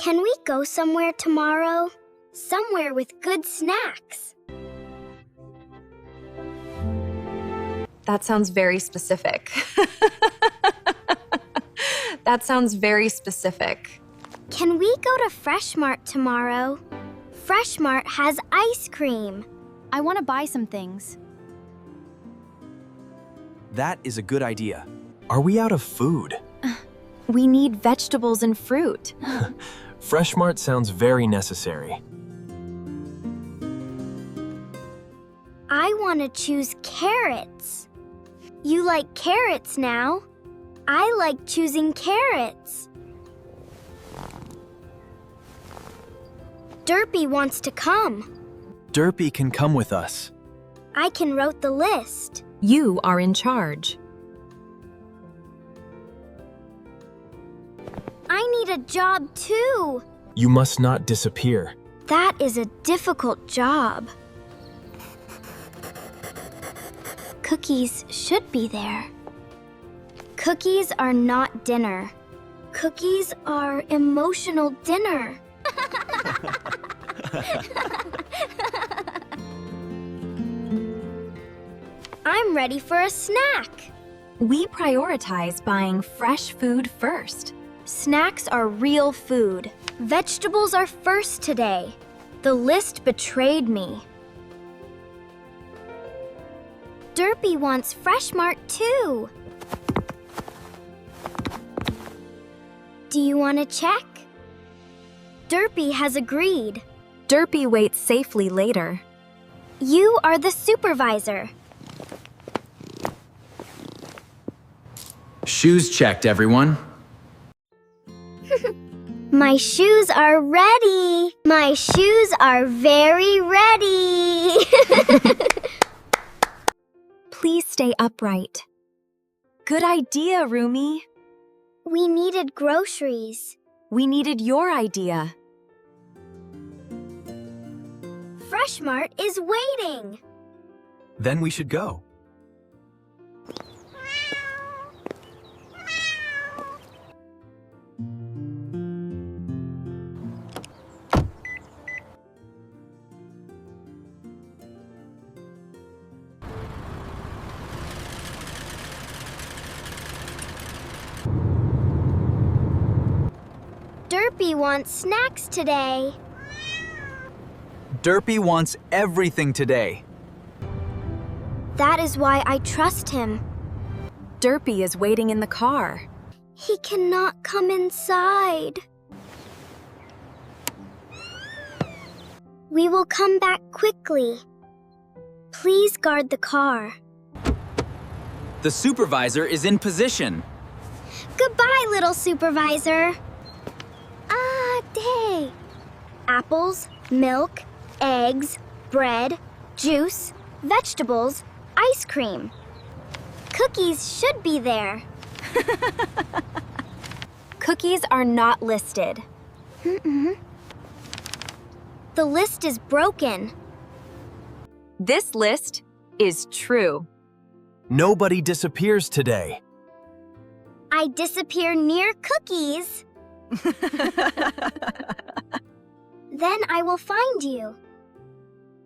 Can we go somewhere tomorrow? Somewhere with good snacks. That sounds very specific. That sounds very specific. Can we go to FreshMart tomorrow? FreshMart has ice cream. I want to buy some things. That is a good idea. Are we out of food? We need vegetables and fruit. FreshMart sounds very necessary. I want to choose carrots. You like carrots now? I like choosing carrots. Derpy wants to come. Derpy can come with us. I can write the list. You are in charge. I need a job too. You must not disappear. That is a difficult job. Cookies should be there. Cookies are not dinner. Cookies are emotional dinner. I'm ready for a snack. We prioritize buying fresh food first. Snacks are real food. Vegetables are first today. The list betrayed me. Derpy wants FreshMart too. Do you want to check? Derpy has agreed. Derpy waits safely later. You are the supervisor. Shoes checked, everyone. My shoes are ready. My shoes are very ready. Please stay upright. Good idea, Rumi. We needed groceries. We needed your idea. FreshMart is waiting. Then we should go. Derpy wants snacks today. Derpy wants everything today. That is why I trust him. Derpy is waiting in the car. He cannot come inside. We will come back quickly. Please guard the car. The supervisor is in position. Goodbye, little supervisor. Ah, day. Apples, milk, eggs, bread, juice, vegetables, ice cream. Cookies should be there. Cookies are not listed. The list is broken. This list is true. Nobody disappears today. I disappear near cookies. Then I will find you.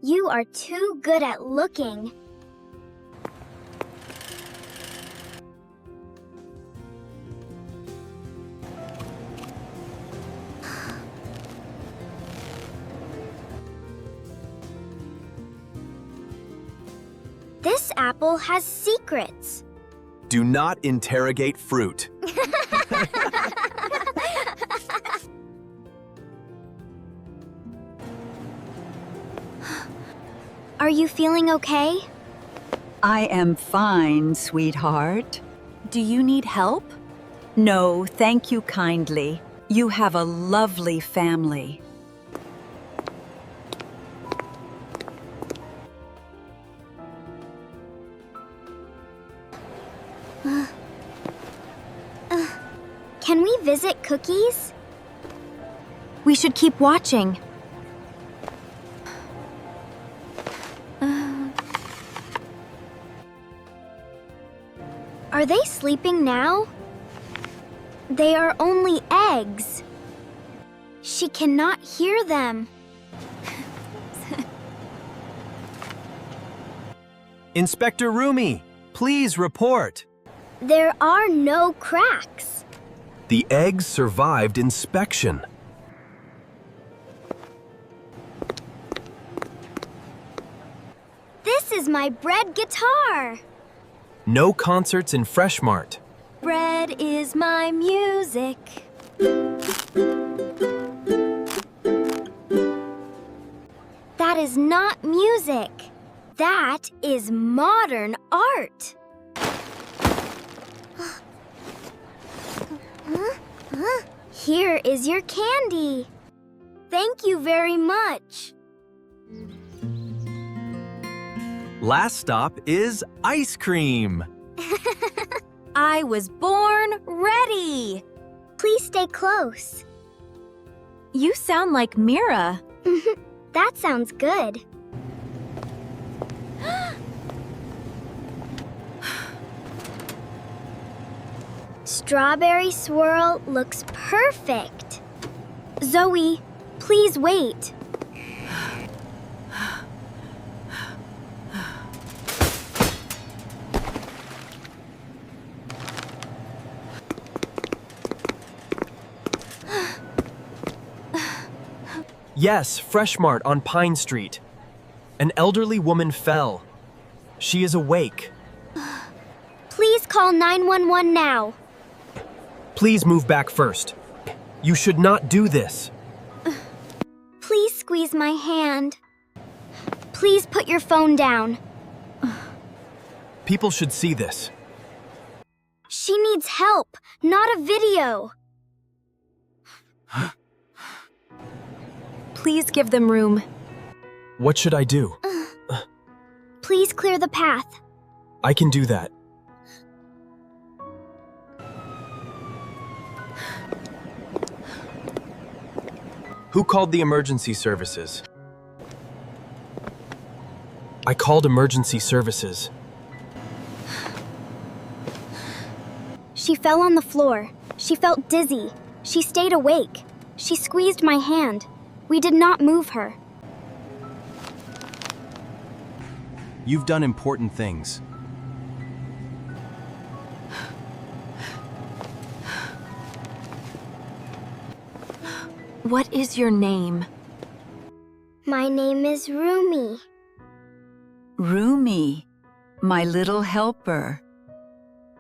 You are too good at looking. This apple has secrets. Do not interrogate fruit. Are you feeling okay? I am fine, sweetheart. Do you need help? No, thank you kindly. You have a lovely family. Can we visit Cookies? We should keep watching. Are they sleeping now? They are only eggs. She cannot hear them. Inspector Rumi, please report. There are no cracks. The eggs survived inspection. This is my bread guitar. No concerts in FreshMart. Bread is my music. That is not music. That is modern art. Here is your candy. Thank you very much. Last stop is ice cream. I was born ready. Please stay close. You sound like Mira. That sounds good. Strawberry swirl looks perfect. Zoe, please wait. Yes, FreshMart on Pine Street. An elderly woman fell. She is awake. Please call 911 now. Please move back first. You should not do this. Please squeeze my hand. Please put your phone down. People should see this. She needs help, not a video. Please give them room. What should I do? Please clear the path. I can do that. Who called the emergency services? I called emergency services. She fell on the floor. She felt dizzy. She stayed awake. She squeezed my hand. We did not move her. You've done important things. What is your name? My name is Rumi. Rumi, my little helper.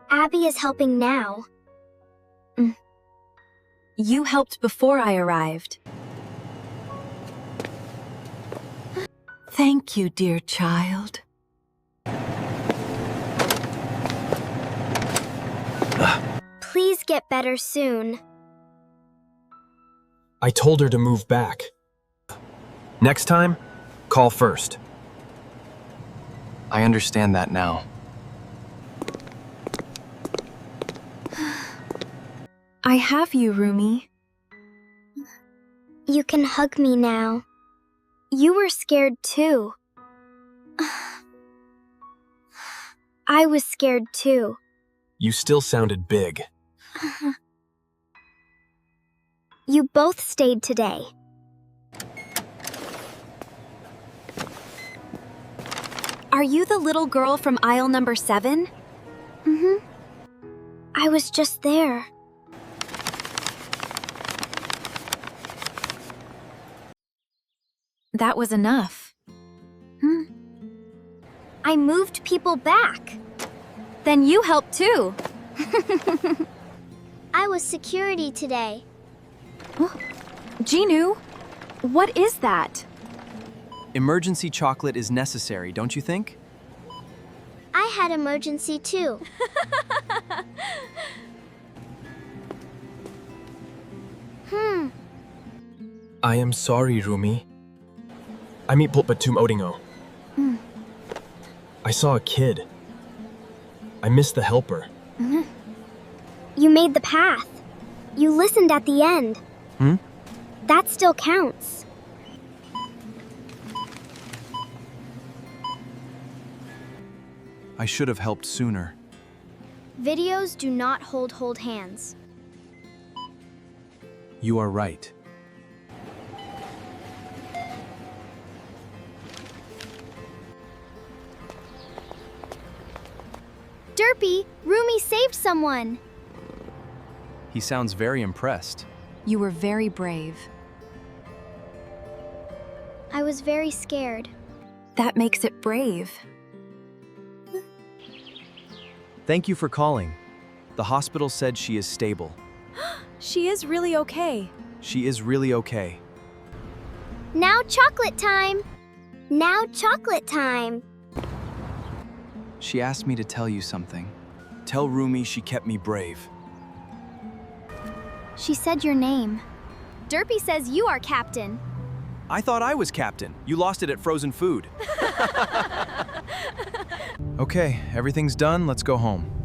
Abby is helping now. You helped before I arrived. Thank you, dear child. Please get better soon. I told her to move back. Next time, call first. I understand that now. I have you, Rumi. You can hug me now. You were scared too. I was scared too. You still sounded big. You both stayed today. Are you the little girl from aisle number 7? I was just there. That was enough. I moved people back. Then you helped too. I was security today. Ginu, what is that? Emergency chocolate is necessary, don't you think? I had emergency too. I am sorry, Rumi. Ami pulpatum odingo. I saw a kid. I missed the helper. You made the path. You listened at the end. That still counts. I should have helped sooner. Videos do not hold hands. You are right. Derpy, Rumi saved someone. He sounds very impressed. You were very brave. I was very scared. That makes it brave. Thank you for calling. The hospital said she is stable. She is really okay. She is really okay. Now chocolate time. Now chocolate time. She asked me to tell you something. Tell Rumi she kept me brave. She said your name. Derpy says you are captain. I thought I was captain. You lost it at frozen food. Okay, everything's done. Let's go home.